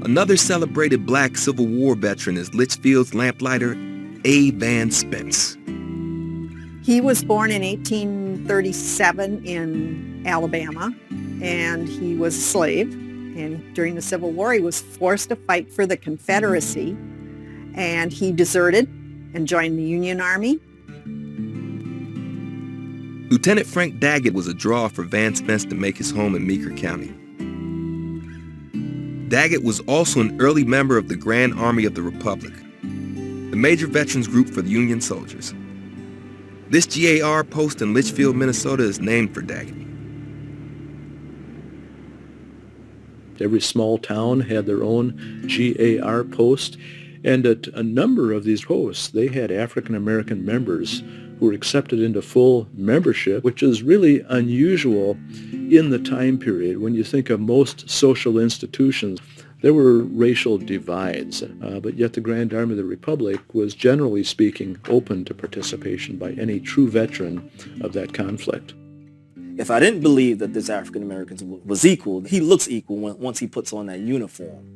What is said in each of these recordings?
Another celebrated black Civil War veteran is Litchfield's lamplighter, A. Van Spence. He was born in 1837 in Alabama, and he was a slave. And during the Civil War, he was forced to fight for the Confederacy, and he deserted and joined the Union Army. Lieutenant Frank Daggett was a draw for Van Spence to make his home in Meeker County. Daggett was also an early member of the Grand Army of the Republic, the major veterans group for the Union soldiers. This GAR post in Litchfield, Minnesota is named for Daggett. Every small town had their own GAR post, and at a number of these posts, they had African American members who were accepted into full membership, which is really unusual in the time period. When you think of most social institutions, there were racial divides, but yet the Grand Army of the Republic was, generally speaking, open to participation by any true veteran of that conflict. If I didn't believe that this African American was equal, he looks equal once he puts on that uniform.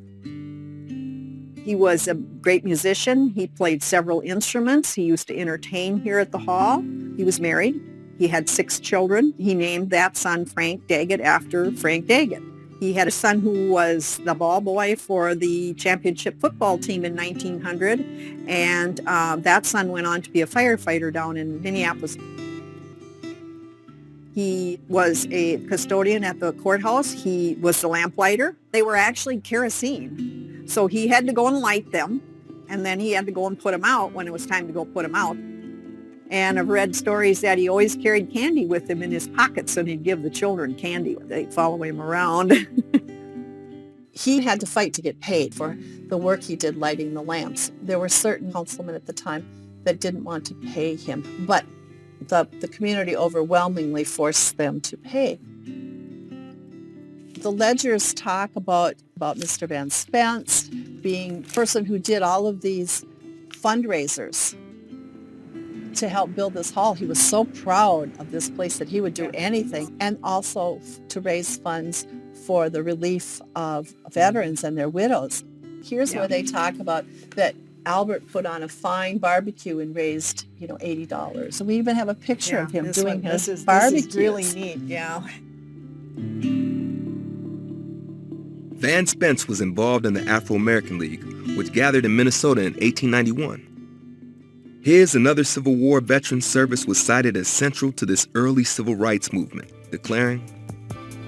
He was a great musician. He played several instruments. He used to entertain here at the hall. He was married. He had 6 children. He named that son Frank Daggett after Frank Daggett. He had a son who was the ball boy for the championship football team in 1900, and that son went on to be a firefighter down in Minneapolis. He was a custodian at the courthouse. He was the lamplighter. They were actually kerosene. So he had to go and light them, and then he had to go and put them out when it was time to go put them out. And I've read stories that he always carried candy with him in his pockets, and he'd give the children candy. They'd follow him around. He had to fight to get paid for the work he did lighting the lamps. There were certain councilmen at the time that didn't want to pay him, but the community overwhelmingly forced them to pay. The ledgers talk about Mr. Van Spence being the person who did all of these fundraisers to help build this hall. He was so proud of this place that he would do anything, and also to raise funds for the relief of veterans and their widows. Here's where they talk about that Albert put on a fine barbecue and raised, $80. And we even have a picture of him doing his barbecue. This is really neat, yeah. Van Spence was involved in the Afro-American League, which gathered in Minnesota in 1891. His and other Civil War veterans' service was cited as central to this early civil rights movement, declaring,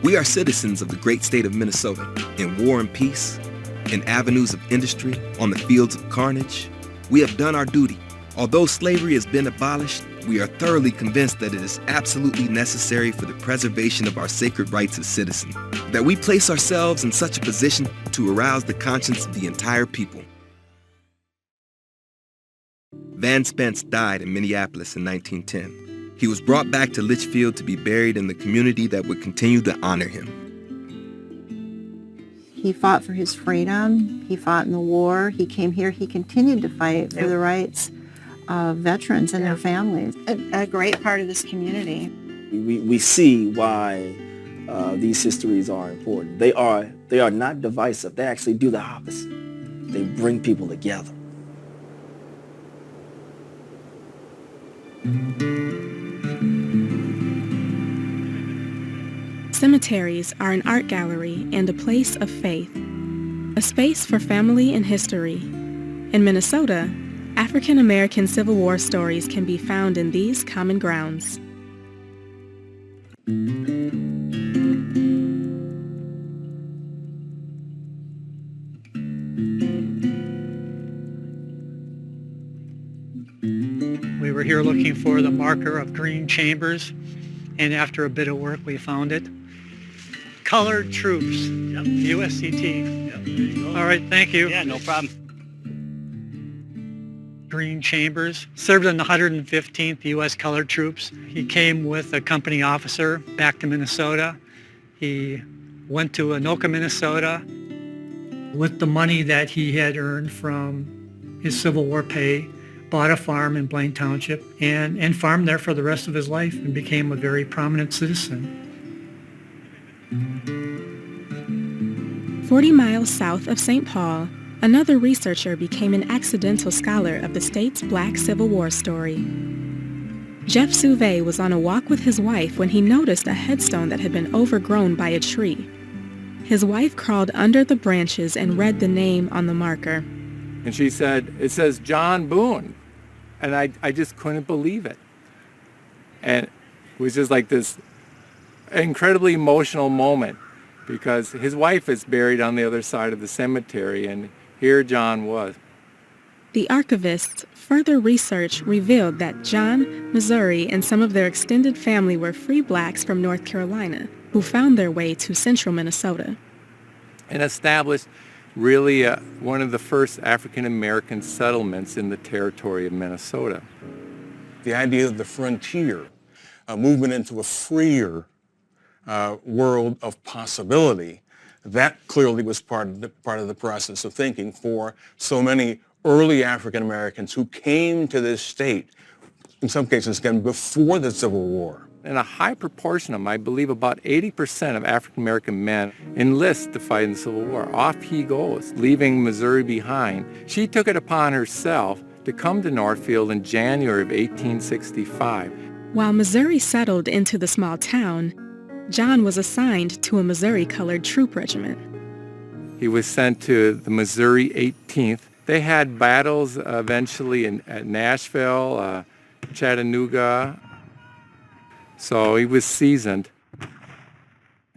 "We are citizens of the great state of Minnesota, in war and peace, in avenues of industry, on the fields of carnage. We have done our duty. Although slavery has been abolished, we are thoroughly convinced that it is absolutely necessary for the preservation of our sacred rights as citizens, that we place ourselves in such a position to arouse the conscience of the entire people." Van Spence died in Minneapolis in 1910. He was brought back to Litchfield to be buried in the community that would continue to honor him. He fought for his freedom. He fought in the war. He came here. He continued to fight for the rights of veterans and their families. A great part of this community. We see why these histories are important. They are not divisive. They actually do the opposite. They bring people together. Cemeteries are an art gallery and a place of faith, a space for family and history. In Minnesota, African American Civil War stories can be found in these common grounds. We were here looking for the marker of Green Chambers, and after a bit of work, we found it. Colored Troops, USCT. Yep, there you go. All right, thank you. Yeah, no problem. Green Chambers served in the 115th U.S. Colored Troops. He came with a company officer back to Minnesota. He went to Anoka, Minnesota. With the money that he had earned from his Civil War pay, bought a farm in Blaine Township and farmed there for the rest of his life and became a very prominent citizen. 40 miles south of St. Paul, another researcher became an accidental scholar of the state's Black Civil War story. Jeff Suve was on a walk with his wife when he noticed a headstone that had been overgrown by a tree. His wife crawled under the branches and read the name on the marker. And she said, "It says John Boone." And I just couldn't believe it. And it was just like this incredibly emotional moment because his wife is buried on the other side of the cemetery, and here John was. The archivists' further research revealed that John, Missouri, and some of their extended family were free blacks from North Carolina who found their way to central Minnesota. And established really one of the first African-American settlements in the territory of Minnesota. The idea of the frontier, movement into a freer world of possibility, that clearly was part of the process of thinking for so many early African Americans who came to this state, in some cases again before the Civil War. And a high proportion of them, I believe about 80% of African American men enlist to fight in the Civil War. Off he goes, leaving Missouri behind. She took it upon herself to come to Northfield in January of 1865. While Missouri settled into the small town, John was assigned to a Missouri-colored troop regiment. He was sent to the Missouri 18th. They had battles eventually at Nashville, Chattanooga, so he was seasoned.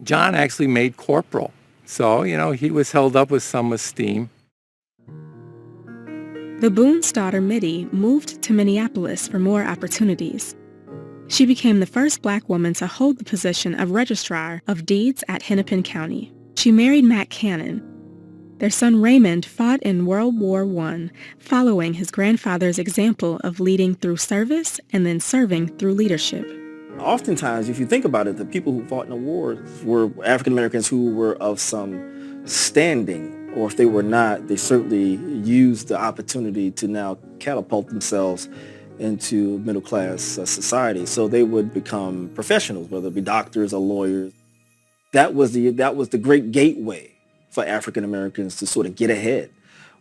John actually made corporal, so, he was held up with some esteem. The Boone's daughter, Mittie, moved to Minneapolis for more opportunities. She became the first black woman to hold the position of Registrar of Deeds at Hennepin County. She married Matt Cannon. Their son Raymond fought in World War I, following his grandfather's example of leading through service and then serving through leadership. Oftentimes, if you think about it, the people who fought in the wars were African Americans who were of some standing, or if they were not, they certainly used the opportunity to now catapult themselves into middle-class society. So they would become professionals, whether it be doctors or lawyers. That was the great gateway for African Americans to sort of get ahead,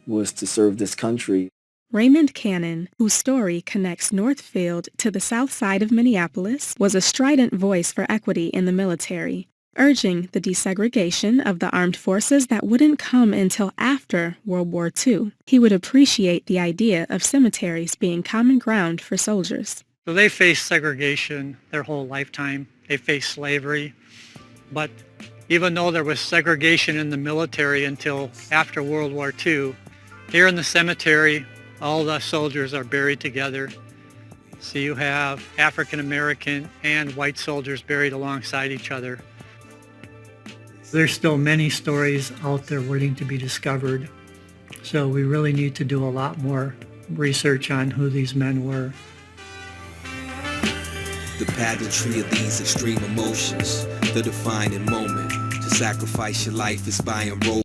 was to serve this country. Raymond Cannon, whose story connects Northfield to the south side of Minneapolis, was a strident voice for equity in the military, urging the desegregation of the armed forces that wouldn't come until after World War II. He would appreciate the idea of cemeteries being common ground for soldiers. So they faced segregation their whole lifetime. They faced slavery. But even though there was segregation in the military until after World War II, here in the cemetery, all the soldiers are buried together. So you have African American and white soldiers buried alongside each other. There's still many stories out there waiting to be discovered. So we really need to do a lot more research on who these men were. The pageantry of these extreme emotions, the defining moment. To sacrifice your life is buying road.